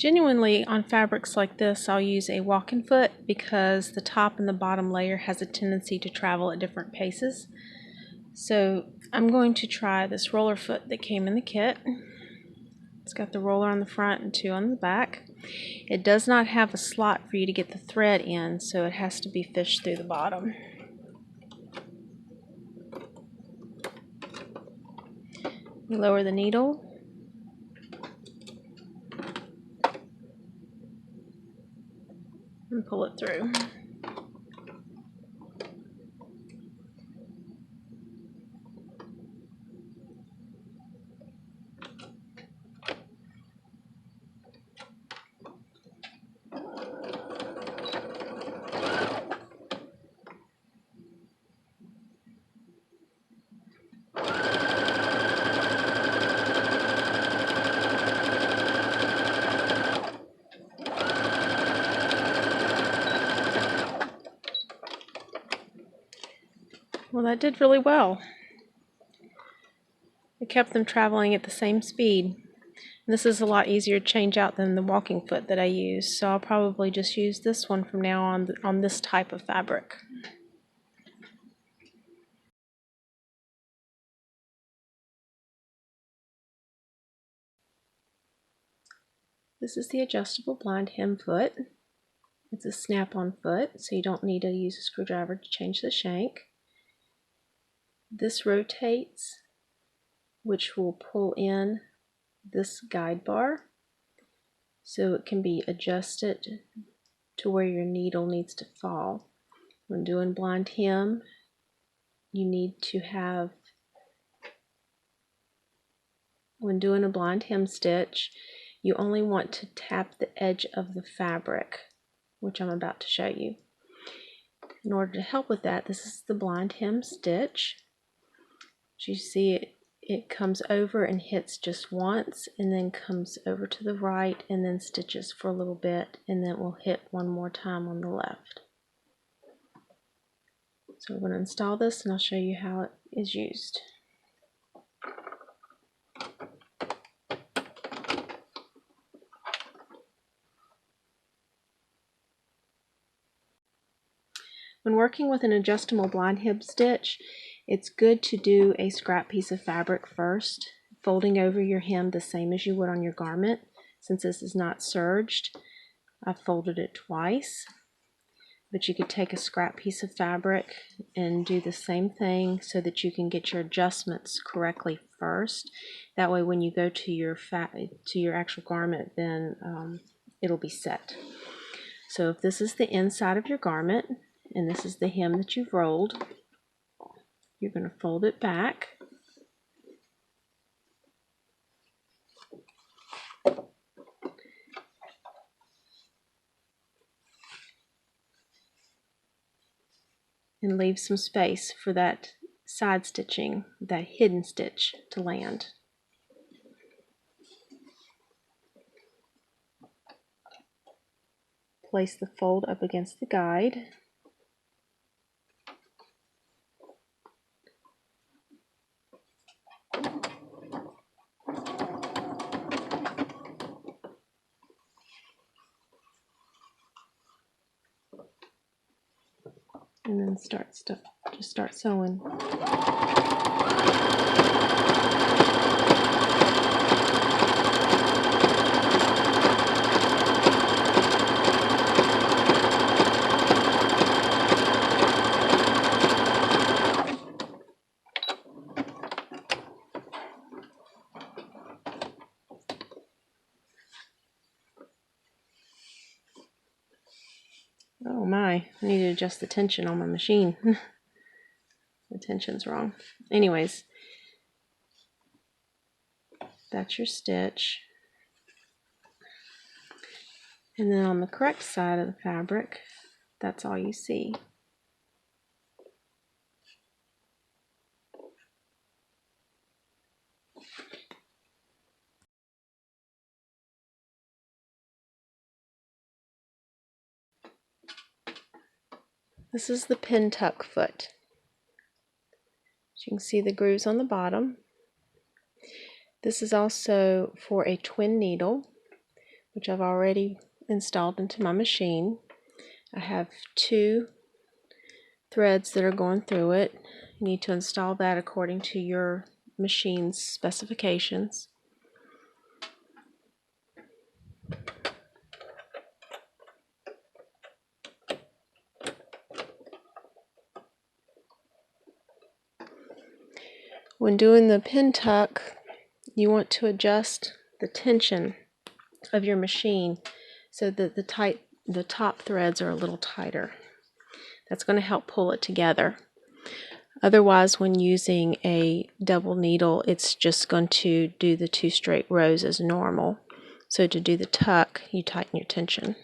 Genuinely, on fabrics like this, I'll use a walking foot because the top and the bottom layer has a tendency to travel at different paces. So I'm going to try this roller foot that came in the kit. It's got the roller on the front and two on the back. It does not have a slot for you to get the thread in, so it has to be fished through the bottom. You lower the needle. And pull it through. Well, that did really well. It kept them traveling at the same speed. This is a lot easier to change out than the walking foot that I use, so I'll probably just use this one from now on this type of fabric. This is the adjustable blind hem foot. It's a snap-on foot, so you don't need to use a screwdriver to change the shank. This rotates, which will pull in this guide bar, so it can be adjusted to where your needle needs to fall. When doing blind hem, you need to have, when doing a blind hem stitch, you only want to tap the edge of the fabric, which I'm about to show you. In order to help with that, this is the blind hem stitch. As you see, it comes over and hits just once, and then comes over to the right, and then stitches for a little bit, and then it will hit one more time on the left. So we're going to install this, and I'll show you how it is used. When working with an adjustable blind hem stitch, it's good to do a scrap piece of fabric first, folding over your hem the same as you would on your garment. Since this is not serged, I've folded it twice. But you could take a scrap piece of fabric and do the same thing so that you can get your adjustments correctly first. That way when you go to your actual garment, then it'll be set. So if this is the inside of your garment, and this is the hem that you've rolled, you're going to fold it back. And leave some space for that side stitching, that hidden stitch, to land. Place the fold up against the guide. And then just start sewing. Oh my, I need to adjust the tension on my machine. The tension's wrong. Anyways, that's your stitch. And then on the correct side of the fabric, that's all you see. This is the Pintuck Foot. As you can see the grooves on the bottom. This is also for a twin needle, which I've already installed into my machine. I have 2 threads that are going through it. You need to install that according to your machine's specifications. When doing the pin tuck, you want to adjust the tension of your machine so that the top threads are a little tighter. That's going to help pull it together. Otherwise, when using a double needle, it's just going to do the 2 straight rows as normal. So to do the tuck, you tighten your tension.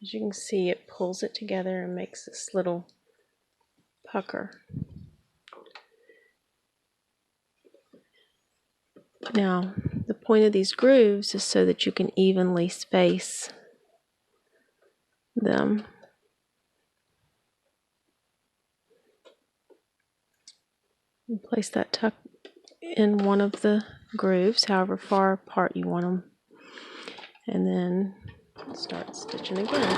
As you can see, it pulls it together and makes this little pucker. Now, the point of these grooves is so that you can evenly space them. And place that tuck in one of the grooves, however far apart you want them, and then start stitching again.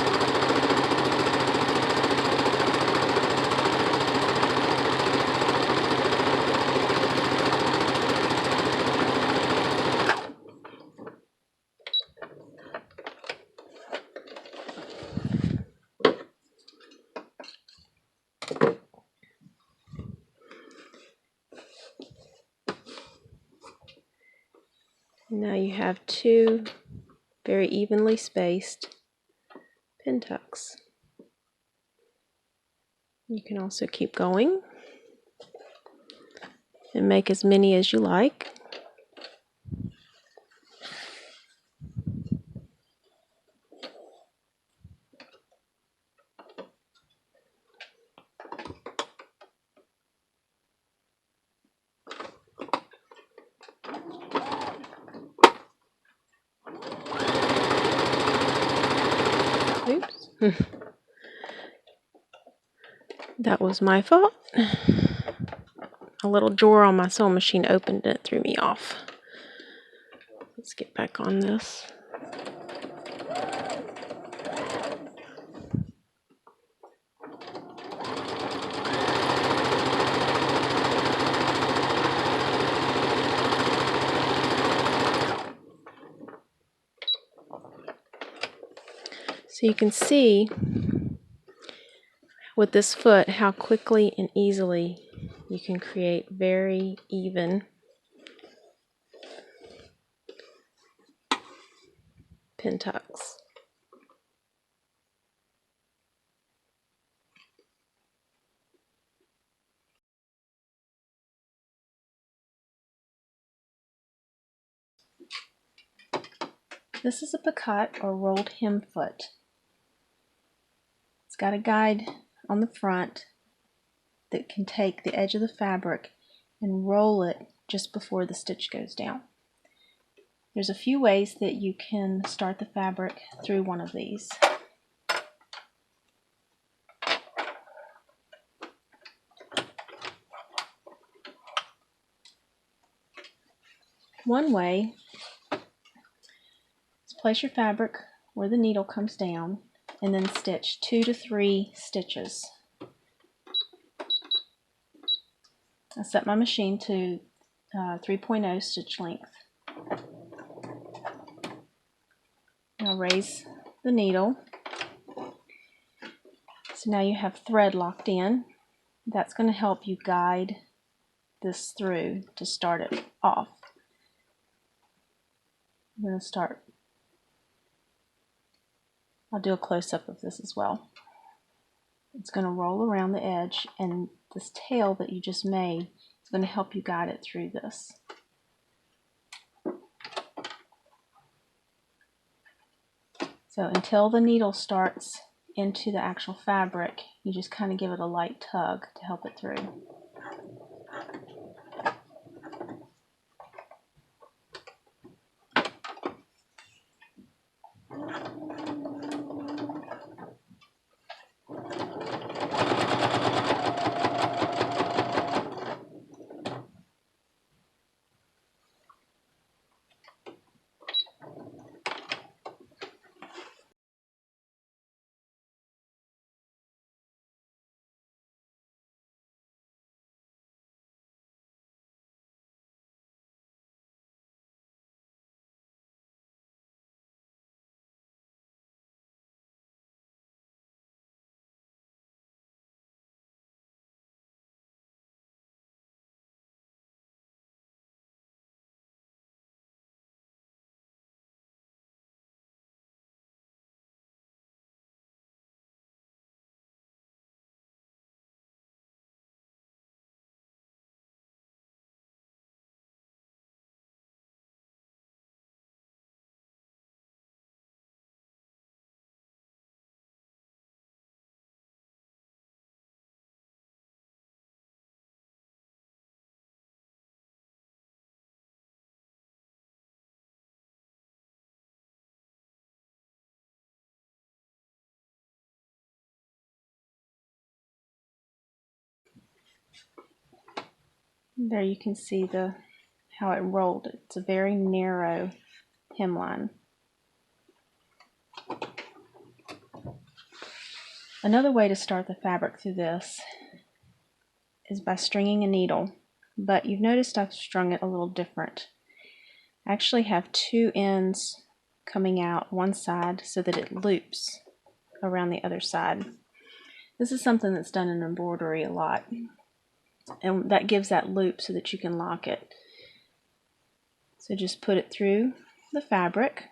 Now you have 2 very evenly spaced pin tucks. You can also keep going and make as many as you like. Oops. That was my fault. A little drawer on my sewing machine opened and it threw me off. Let's get back on this. So you can see with this foot how quickly and easily you can create very even pin tucks. This is a Picot or rolled hem foot. It's got a guide on the front that can take the edge of the fabric and roll it just before the stitch goes down. There's a few ways that you can start the fabric through one of these. One way is place your fabric where the needle comes down and then stitch 2 to 3 stitches. I set my machine to 3.0 stitch length. Now raise the needle. So now you have thread locked in. That's going to help you guide this through to start it off. I'm going to start. I'll do a close-up of this as well. It's going to roll around the edge, and this tail that you just made is going to help you guide it through this. So until the needle starts into the actual fabric, you just kind of give it a light tug to help it through. There you can see how it rolled. It's a very narrow hemline. Another way to start the fabric through this is by stringing a needle, but you've noticed I've strung it a little different. I actually have two ends coming out one side so that it loops around the other side. This is something that's done in embroidery a lot, and that gives that loop so that you can lock it. So just put it through the fabric.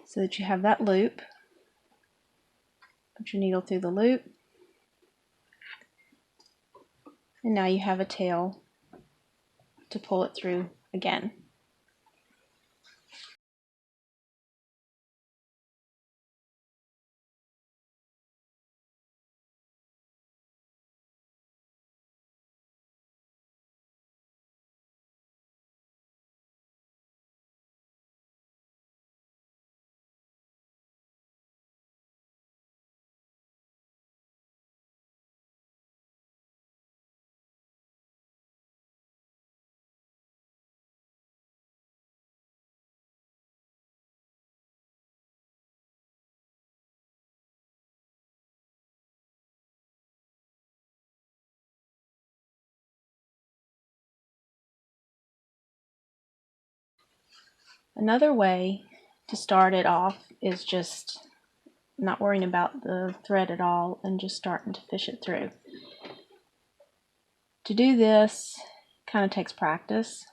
So that you have that loop. Put your needle through the loop. And now you have a tail to pull it through again. Another way to start it off is just not worrying about the thread at all and just starting to fish it through. To do this kind of takes practice,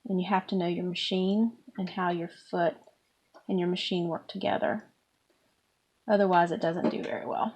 and you have to know your machine and how your foot and your machine work together. Otherwise it doesn't do very well.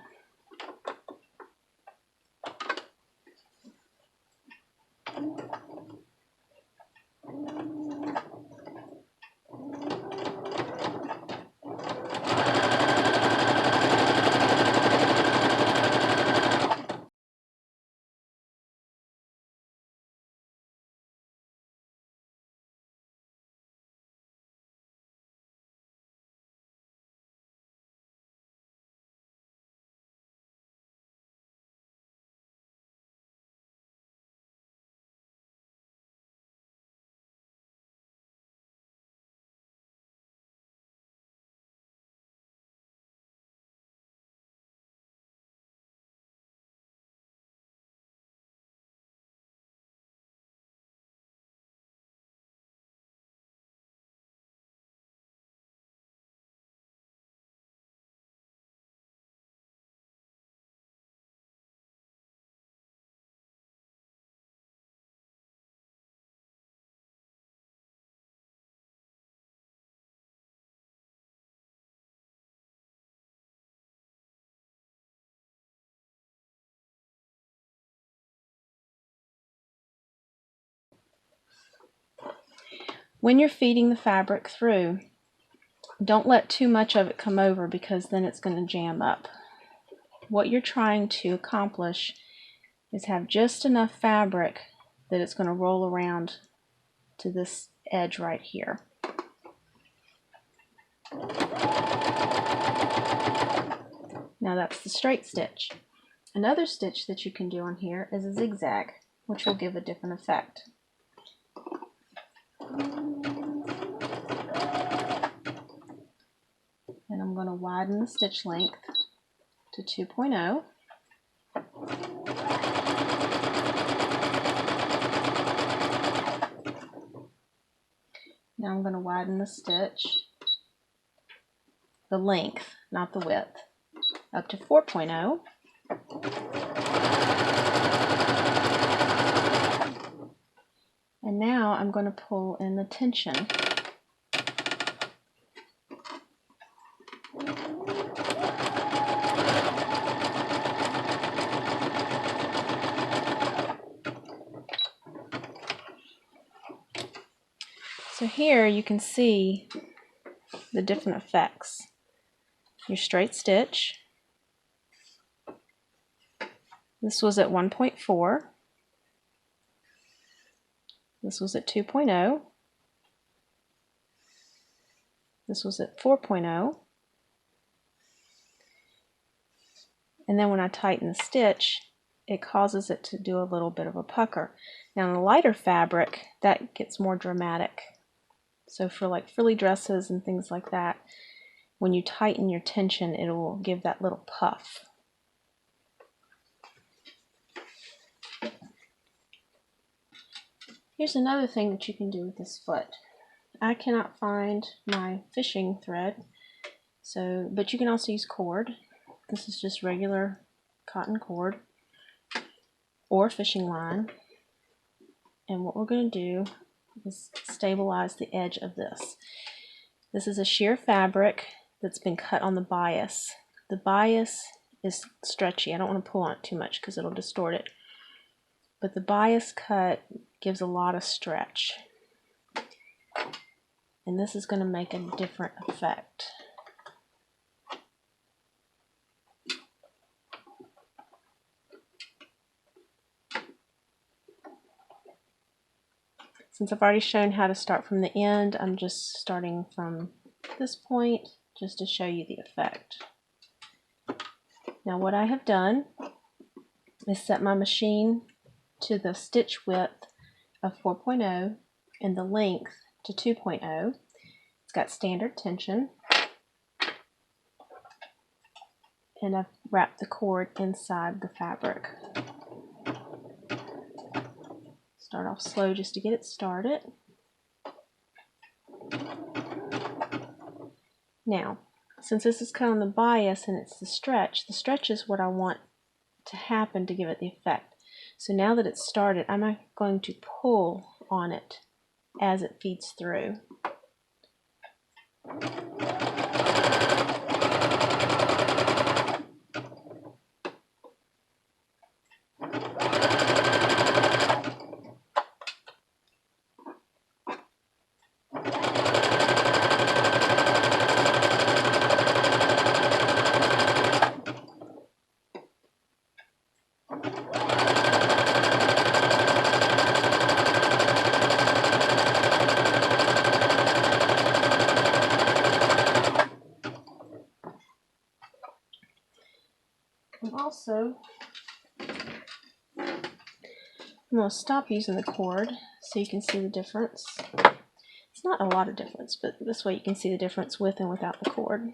When you're feeding the fabric through, don't let too much of it come over because then it's going to jam up. What you're trying to accomplish is have just enough fabric that it's going to roll around to this edge right here. Now that's the straight stitch. Another stitch that you can do on here is a zigzag, which will give a different effect. And I'm going to widen the stitch length to 2.0. Now I'm going to widen the stitch, the length, not the width, up to 4.0. And now I'm going to pull in the tension. So here you can see the different effects. Your straight stitch. This was at 1.4. This was at 2.0. This was at 4.0. And then when I tighten the stitch, it causes it to do a little bit of a pucker. Now in a lighter fabric, that gets more dramatic. So for like frilly dresses and things like that, when you tighten your tension, it will give that little puff. Here's another thing that you can do with this foot. I cannot find my fishing thread, but you can also use cord. This is just regular cotton cord or fishing line. And what we're going to do is stabilize the edge of this. This is a sheer fabric that's been cut on the bias. The bias is stretchy. I don't want to pull on it too much because it'll distort it. But the bias cut gives a lot of stretch. And this is going to make a different effect. Since I've already shown how to start from the end, I'm just starting from this point just to show you the effect. Now what I have done is set my machine to the stitch width of 4.0 and the length to 2.0. It's got standard tension, and I've wrapped the cord inside the fabric. Start off slow just to get it started. Now, since this is cut on the bias and it's the stretch is what I want to happen to give it the effect. So now that it's started, I'm going to pull on it as it feeds through. And also, I'm going to stop using the cord so you can see the difference. It's not a lot of difference, but this way you can see the difference with and without the cord.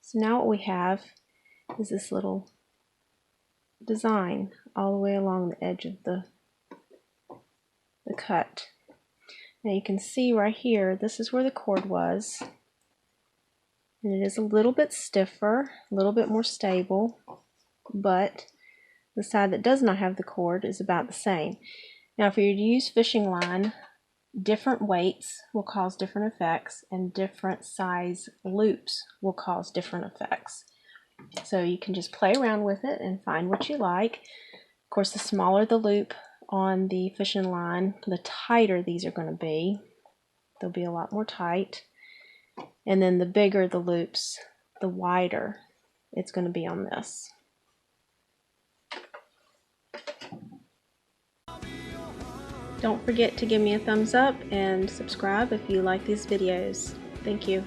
So now what we have is this little design all the way along the edge of the cut. Now you can see right here, this is where the cord was, and it is a little bit stiffer, a little bit more stable, but The side that does not have the cord is about the same. Now if you're to use fishing line, different weights will cause different effects, and different size loops will cause different effects. So you can just play around with it and find what you like. Of course, the smaller the loop on the fishing line, the tighter these are going to be. They'll be a lot more tight. And then the bigger the loops, the wider it's going to be on this. Don't forget to give me a thumbs up and subscribe if you like these videos. Thank you.